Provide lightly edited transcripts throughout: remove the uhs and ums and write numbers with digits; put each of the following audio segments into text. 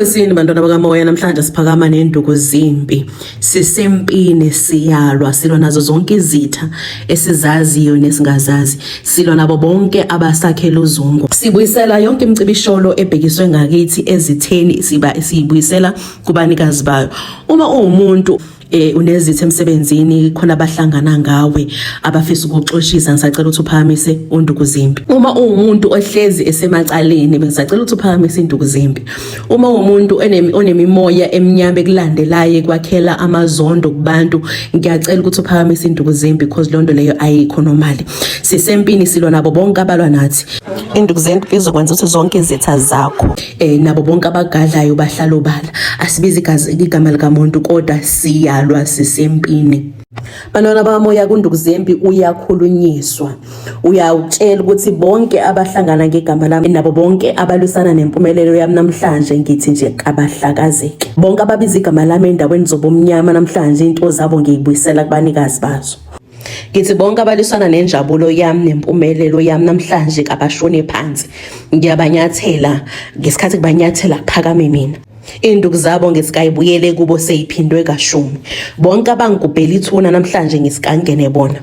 Sini bantwana bakamoya, namhlanje siphakama nenduku zimpi. Sisempini, siyalwa, silwa nazo zonke izitha esizaziyo nesingazazi. Silwa nabo bonke abasakhela uzungu. Sibuyisela yonke imicibisholo ebhekiswe ngakithi ezitheni, siyibuyisela kubanikazi bayo. Uma uwumuntu unezitha emsebenzini, khona abahlangana ngawe abafisa ukuxoshisa, ngisacela ukuthi uphakamise unduku zimpi. Uma uwumuntu ohlezi esemacaleni, bengisacela ukuthi uphakamise induku zimpi. Uma uwumuntu onemimoya eminyama ekulandelayo kwakhela amazondo kubantu, ngiyacela ukuthi uphakamise induku zimpi because lonto leyo ayikho normal. Sisempini, silwa nabo bonke abalwa nathi. Induku zimpi izokwenza ukuthi zonke izitha zakho nabo bonke abagadlayo bahlala obala. Asibizi igama likamuntu kodwa siyalwa, sisempini. Bantwana bakamoya, kunduku zempi uyakhulunyiswa. Uyawutshela ukuthi bonke abahlangana ngegama lami nabo bonke abalwisana nempumelelo yami namhlanje, ngithi nje abahlakazeke. Bonke ababiza igama lami endaweni zobumnyama namhlanje, into zabo ngiyibuyisela kubanikazi bazo. Ngithi bonke abalwisana nenjabulo yami nempumelelo yami namhlanje abashone phansi, ngiyabanyathela ngesikhathi kubanyathela kuphakame mina. Induku zabo ngesikayibuyele kubo seyiphindwe kashumi. Bonke abangigubhela ithuna namhlanje ngisikangene bona.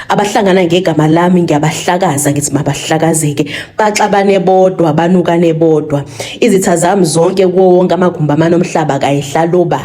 Abahlangana ngegama lami ngiyabahlakaza, ngithi mabahlakazeke. Baxabane bodwa, banukane bodwa. Izitha zami zonke kuwo wonke amagumbi amane omhlaba kayihlala obala.